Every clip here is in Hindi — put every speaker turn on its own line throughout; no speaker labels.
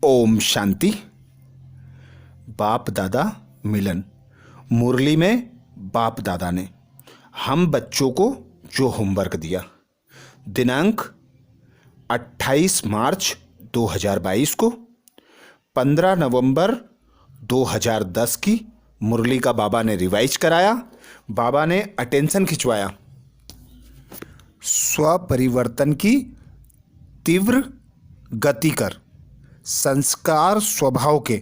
ओम शांति। बाप दादा मिलन। मुरली में बाप दादा ने हम बच्चों को जो होमवर्क दिया, दिनांक 28 मार्च 2022 को 15 नवंबर 2010 की मुरली का बाबा ने रिवाइज कराया। बाबा ने अटेंशन खिंचवाया। स्वपरिवर्तन की तीव्र गति कर संस्कार स्वभाव के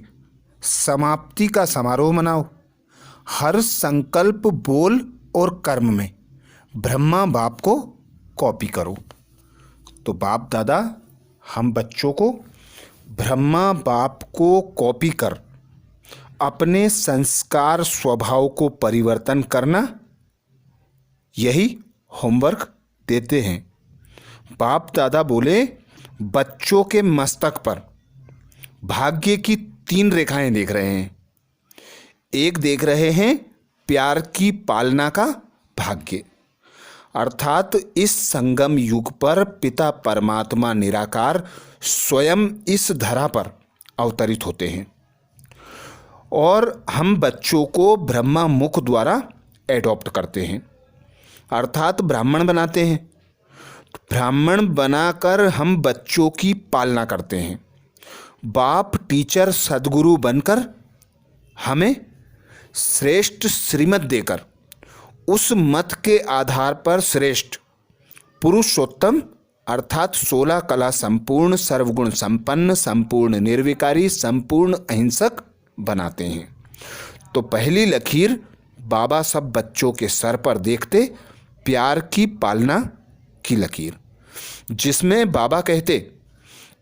समाप्ति का समारोह मनाओ। हर संकल्प, बोल और कर्म में ब्रह्मा बाप को कॉपी करो। तो बाप दादा हम बच्चों को ब्रह्मा बाप को कॉपी कर अपने संस्कार स्वभाव को परिवर्तन करना, यही होमवर्क देते हैं। बाप दादा बोले, बच्चों के मस्तक पर भाग्य की 3 रेखाएं देख रहे हैं। एक देख रहे हैं प्यार की पालना का भाग्य, अर्थात इस संगम युग पर पिता परमात्मा निराकार स्वयं इस धरा पर अवतरित होते हैं और हम बच्चों को ब्रह्मा मुख द्वारा एडॉप्ट करते हैं, अर्थात ब्राह्मण बनाते हैं। ब्राह्मण बनाकर हम बच्चों की पालना करते हैं। बाप टीचर सद्गुरु बनकर हमें श्रेष्ठ श्रीमत देकर उस मत के आधार पर श्रेष्ठ पुरुषोत्तम अर्थात 16 कला संपूर्ण, सर्वगुण संपन्न, संपूर्ण निर्विकारी, संपूर्ण अहिंसक बनाते हैं। तो पहली लकीर बाबा सब बच्चों के सर पर देखते प्यार की पालना की लकीर, जिसमें बाबा कहते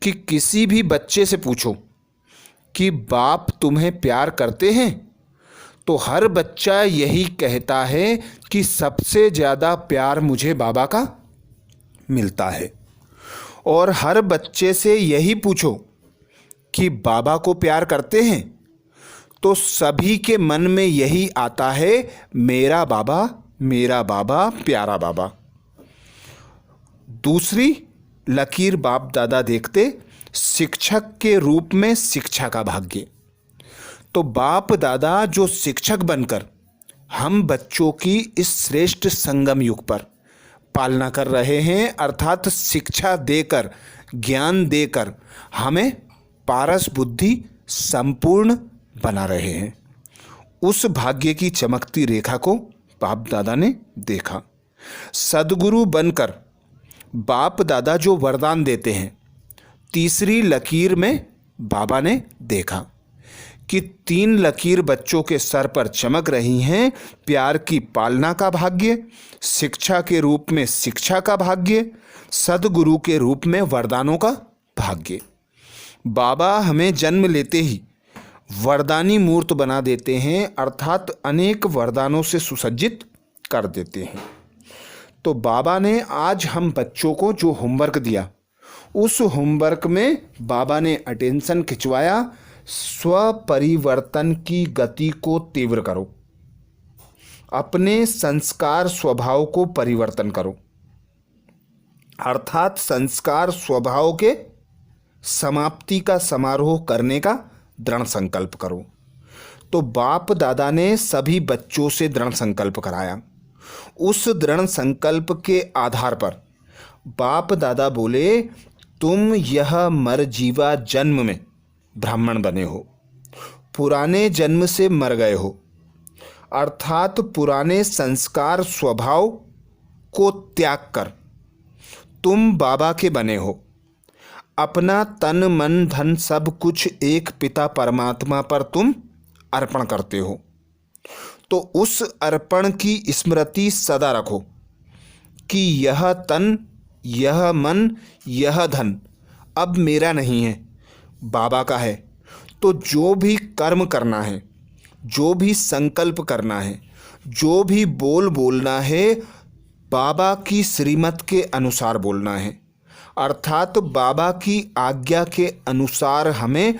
कि किसी भी बच्चे से पूछो कि बाप तुम्हें प्यार करते हैं, तो हर बच्चा यही कहता है कि सबसे ज़्यादा प्यार मुझे बाबा का मिलता है। और हर बच्चे से यही पूछो कि बाबा को प्यार करते हैं, तो सभी के मन में यही आता है, मेरा बाबा प्यारा बाबा। दूसरी लकीर बाप दादा देखते शिक्षक के रूप में शिक्षा का भाग्य। तो बाप दादा जो शिक्षक बनकर हम बच्चों की इस श्रेष्ठ संगम युग पर पालना कर रहे हैं, अर्थात शिक्षा देकर, ज्ञान देकर हमें पारस बुद्धि संपूर्ण बना रहे हैं। उस भाग्य की चमकती रेखा को बाप दादा ने देखा। सद्गुरु बनकर बाप दादा जो वरदान देते हैं, तीसरी लकीर में बाबा ने देखा कि 3 लकीर बच्चों के सर पर चमक रही हैं। प्यार की पालना का भाग्य, शिक्षा के रूप में शिक्षा का भाग्य, सद्गुरु के रूप में वरदानों का भाग्य। बाबा हमें जन्म लेते ही वरदानी मूर्त बना देते हैं, अर्थात अनेक वरदानों से सुसज्जित कर देते हैं। तो बाबा ने आज हम बच्चों को जो होमवर्क दिया, उस होमवर्क में बाबा ने अटेंशन खिंचवाया, स्वपरिवर्तन की गति को तीव्र करो, अपने संस्कार स्वभाव को परिवर्तन करो, अर्थात संस्कार स्वभाव के समाप्ति का समारोह करने का दृढ़ संकल्प करो। तो बाप दादा ने सभी बच्चों से दृढ़ संकल्प कराया। उस दृढ़ संकल्प के आधार पर बाप दादा बोले, तुम यह मरजीवा जन्म में ब्राह्मण बने हो, पुराने जन्म से मर गए हो, अर्थात पुराने संस्कार स्वभाव को त्याग कर तुम बाबा के बने हो। अपना तन मन धन सब कुछ एक पिता परमात्मा पर तुम अर्पण करते हो। तो उस अर्पण की स्मृति सदा रखो कि यह तन, यह मन, यह धन अब मेरा नहीं है, बाबा का है। तो जो भी कर्म करना है, जो भी संकल्प करना है, जो भी बोलना है, बाबा की श्रीमत के अनुसार बोलना है, अर्थात बाबा की आज्ञा के अनुसार हमें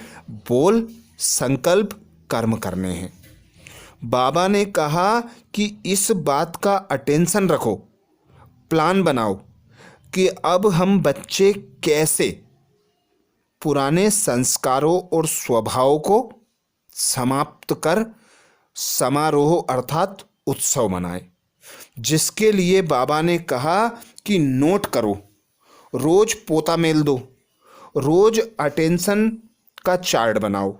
बोल, संकल्प, कर्म करने हैं। बाबा ने कहा कि इस बात का अटेंशन रखो, प्लान बनाओ कि अब हम बच्चे कैसे पुराने संस्कारों और स्वभाव को समाप्त कर समारोह अर्थात उत्सव मनाए, जिसके लिए बाबा ने कहा कि नोट करो, रोज पोता मेल दो, रोज अटेंशन का चार्ट बनाओ।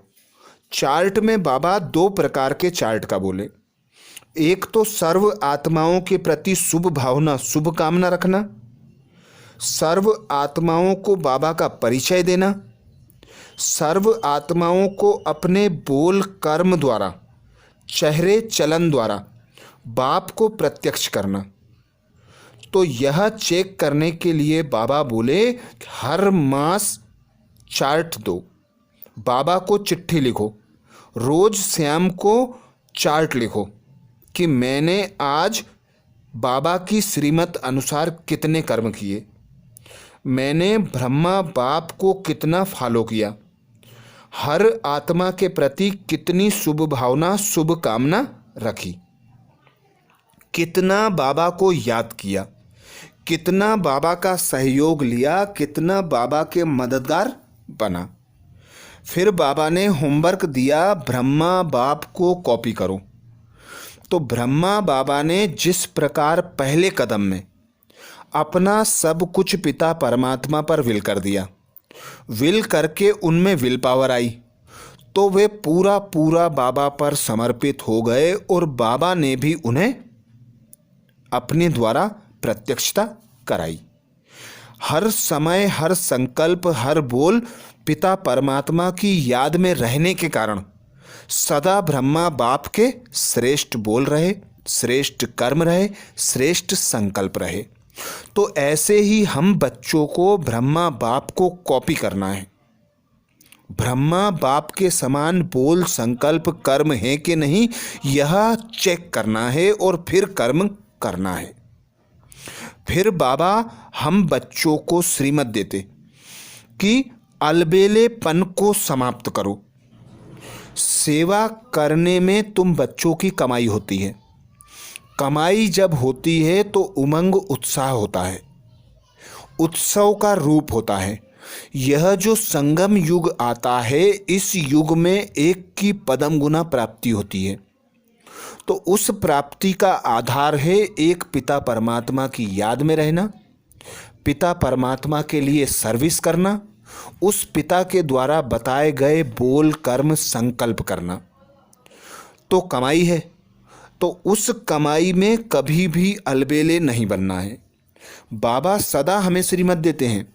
चार्ट में बाबा 2 प्रकार के चार्ट का बोले। एक तो सर्व आत्माओं के प्रति शुभ भावना, शुभ कामना रखना, सर्व आत्माओं को बाबा का परिचय देना, सर्व आत्माओं को अपने बोल कर्म द्वारा, चेहरे चलन द्वारा बाप को प्रत्यक्ष करना। तो यह चेक करने के लिए बाबा बोले हर मास चार्ट दो, बाबा को चिट्ठी लिखो, रोज शाम को चार्ट लिखो कि मैंने आज बाबा की श्रीमत अनुसार कितने कर्म किए, मैंने ब्रह्मा बाप को कितना फॉलो किया, हर आत्मा के प्रति कितनी शुभ भावना, शुभ कामना रखी, कितना बाबा को याद किया, कितना बाबा का सहयोग लिया, कितना बाबा के मददगार बना। फिर बाबा ने होमवर्क दिया, ब्रह्मा बाप को कॉपी करो। तो ब्रह्मा बाबा ने जिस प्रकार पहले कदम में अपना सब कुछ पिता परमात्मा पर विल कर दिया, विल करके उनमें विल पावर आई, तो वे पूरा पूरा बाबा पर समर्पित हो गए और बाबा ने भी उन्हें अपने द्वारा प्रत्यक्षता कराई। हर समय, हर संकल्प, हर बोल पिता परमात्मा की याद में रहने के कारण सदा ब्रह्मा बाप के श्रेष्ठ बोल रहे, श्रेष्ठ कर्म रहे, श्रेष्ठ संकल्प रहे। तो ऐसे ही हम बच्चों को ब्रह्मा बाप को कॉपी करना है। ब्रह्मा बाप के समान बोल, संकल्प, कर्म है कि नहीं, यह चेक करना है और फिर कर्म करना है। फिर बाबा हम बच्चों को श्रीमत देते कि अलबेलेपन को समाप्त करो। सेवा करने में तुम बच्चों की कमाई होती है। कमाई जब होती है तो उमंग, उत्साह होता है, उत्सव का रूप होता है। यह जो संगम युग आता है, इस युग में एक की पदम गुना प्राप्ति होती है। तो उस प्राप्ति का आधार है एक पिता परमात्मा की याद में रहना, पिता परमात्मा के लिए सर्विस करना, उस पिता के द्वारा बताए गए बोल कर्म संकल्प करना। तो कमाई है, तो उस कमाई में कभी भी अलबेले नहीं बनना है। बाबा सदा हमें श्रीमत देते हैं,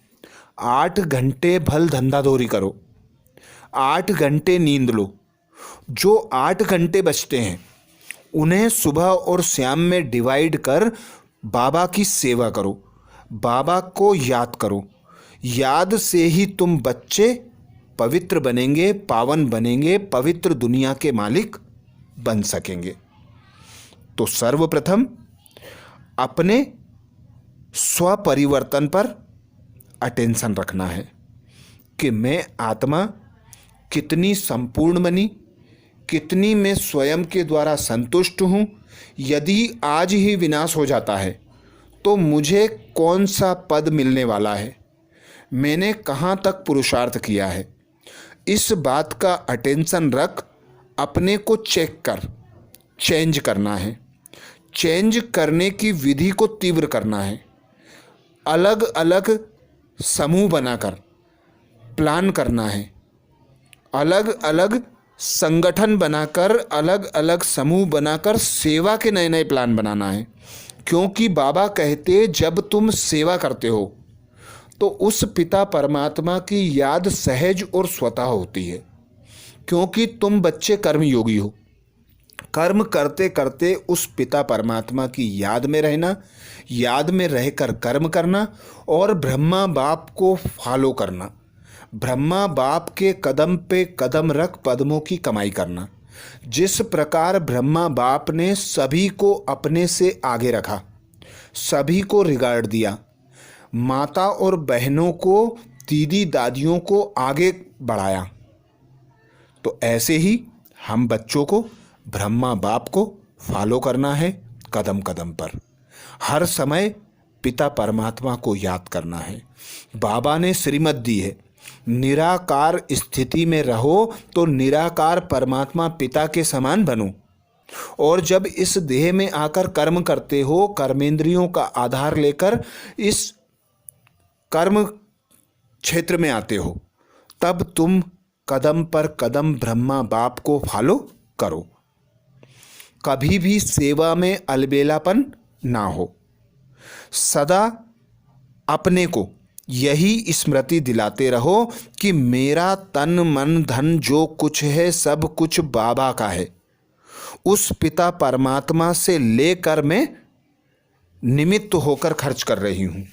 8 घंटे भल धंधादौरी करो, 8 घंटे नींद लो। जो 8 घंटे बचते हैं उन्हें सुबह और शाम में डिवाइड कर बाबा की सेवा करो, बाबा को याद करो। याद से ही तुम बच्चे पवित्र बनेंगे, पावन बनेंगे, पवित्र दुनिया के मालिक बन सकेंगे। तो सर्वप्रथम अपने स्वपरिवर्तन पर अटेंशन रखना है कि मैं आत्मा कितनी संपूर्ण बनी, कितनी मैं स्वयं के द्वारा संतुष्ट हूँ। यदि आज ही विनाश हो जाता है तो मुझे कौन सा पद मिलने वाला है, मैंने कहाँ तक पुरुषार्थ किया है। इस बात का अटेंशन रख, अपने को चेक कर, चेंज करना है। चेंज करने की विधि को तीव्र करना है। अलग अलग समूह बनाकर प्लान करना है, अलग अलग संगठन बनाकर, अलग अलग समूह बनाकर सेवा के नए नए प्लान बनाना है। क्योंकि बाबा कहते जब तुम सेवा करते हो तो उस पिता परमात्मा की याद सहज और स्वतः होती है। क्योंकि तुम बच्चे कर्मयोगी हो, कर्म करते करते उस पिता परमात्मा की याद में रहना, याद में रहकर कर्म करना और ब्रह्मा बाप को फॉलो करना, ब्रह्मा बाप के कदम पे कदम रख पद्मों की कमाई करना। जिस प्रकार ब्रह्मा बाप ने सभी को अपने से आगे रखा, सभी को रिगार्ड दिया, माता और बहनों को, दीदी दादियों को आगे बढ़ाया, तो ऐसे ही हम बच्चों को ब्रह्मा बाप को फॉलो करना है। कदम कदम पर हर समय पिता परमात्मा को याद करना है। बाबा ने श्रीमत दी है, निराकार स्थिति में रहो तो निराकार परमात्मा पिता के समान बनो। और जब इस देह में आकर कर्म करते हो, कर्मेंद्रियों का आधार लेकर इस कर्म क्षेत्र में आते हो, तब तुम कदम पर कदम ब्रह्मा बाप को फॉलो करो। कभी भी सेवा में अलबेलापन ना हो। सदा अपने को यही स्मृति दिलाते रहो कि मेरा तन मन धन जो कुछ है सब कुछ बाबा का है। उस पिता परमात्मा से लेकर मैं निमित्त होकर खर्च कर रही हूँ।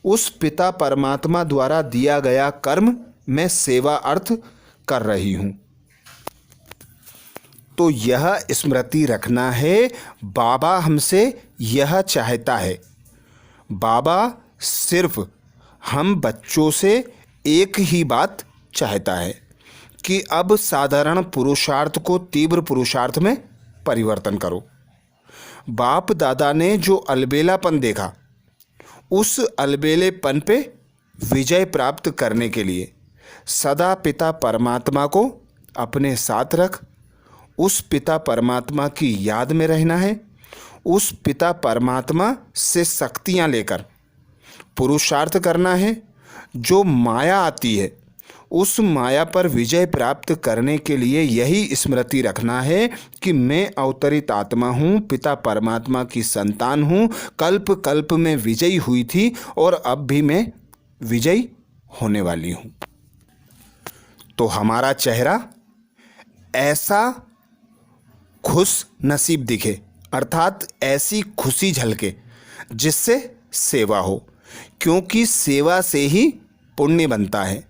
उस पिता परमात्मा द्वारा दिया गया कर्म मैं सेवा अर्थ कर रही हूँ। तो यह स्मृति रखना है, बाबा हमसे यह चाहता है। बाबा सिर्फ हम बच्चों से एक ही बात चाहता है कि अब साधारण पुरुषार्थ को तीव्र पुरुषार्थ में परिवर्तन करो। बाप दादा ने जो अलबेलापन देखा, उस अलबेलेपन पे विजय प्राप्त करने के लिए सदा पिता परमात्मा को अपने साथ रख, उस पिता परमात्मा की याद में रहना है। उस पिता परमात्मा से शक्तियाँ लेकर पुरुषार्थ करना है। जो माया आती है उस माया पर विजय प्राप्त करने के लिए यही स्मृति रखना है कि मैं अवतरित आत्मा हूँ, पिता परमात्मा की संतान हूँ, कल्प कल्प में विजयी हुई थी और अब भी मैं विजयी होने वाली हूँ। तो हमारा चेहरा ऐसा खुश नसीब दिखे, अर्थात ऐसी खुशी झलके जिससे सेवा हो, क्योंकि सेवा से ही पुण्य बनता है।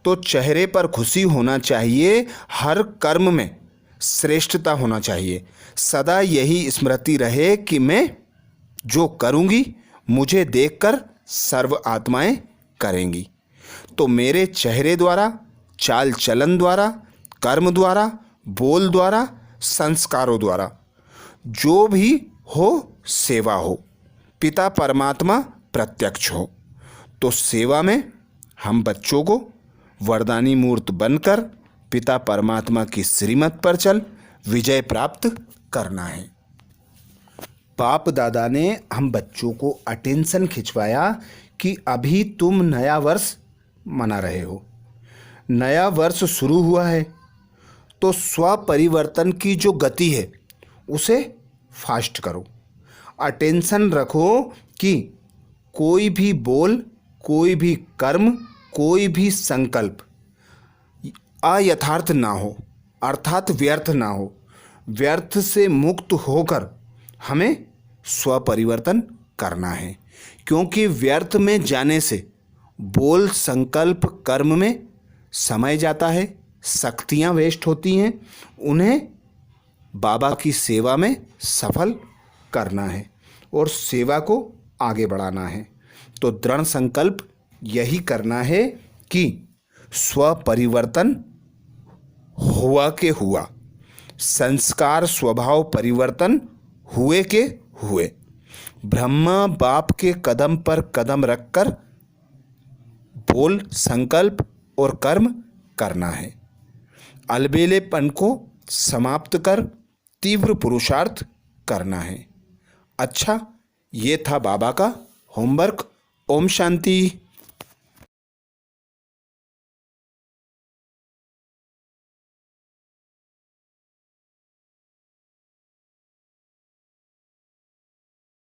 तो चेहरे पर खुशी होना चाहिए, हर कर्म में श्रेष्ठता होना चाहिए। सदा यही स्मृति रहे कि मैं जो करूँगी मुझे देखकर सर्व आत्माएं करेंगी। तो मेरे चेहरे द्वारा, चाल चलन द्वारा, कर्म द्वारा, बोल द्वारा, संस्कारों द्वारा जो भी हो सेवा हो, पिता परमात्मा प्रत्यक्ष हो। तो सेवा में हम बच्चों को वरदानी मूर्त बनकर पिता परमात्मा की श्रीमत पर चल विजय प्राप्त करना है। बाप दादा ने हम बच्चों को अटेंशन खिंचवाया कि अभी तुम नया वर्ष मना रहे हो, नया वर्ष शुरू हुआ है, तो स्व परिवर्तन की जो गति है उसे फास्ट करो। अटेंशन रखो कि कोई भी बोल, कोई भी कर्म, कोई भी संकल्प अयथार्थ ना हो, अर्थात व्यर्थ ना हो। व्यर्थ से मुक्त होकर हमें स्व परिवर्तन करना है, क्योंकि व्यर्थ में जाने से बोल, संकल्प, कर्म में समय जाता है, शक्तियाँ वेस्ट होती हैं। उन्हें बाबा की सेवा में सफल करना है और सेवा को आगे बढ़ाना है। तो दृढ़ संकल्प यही करना है कि स्व परिवर्तन हुआ के हुआ, संस्कार स्वभाव परिवर्तन हुए के हुए, ब्रह्मा बाप के कदम पर कदम रखकर बोल, संकल्प और कर्म करना है। अलबेलेपन को समाप्त कर तीव्र पुरुषार्थ करना है। अच्छा, ये था बाबा का होमवर्क। ओम शांति।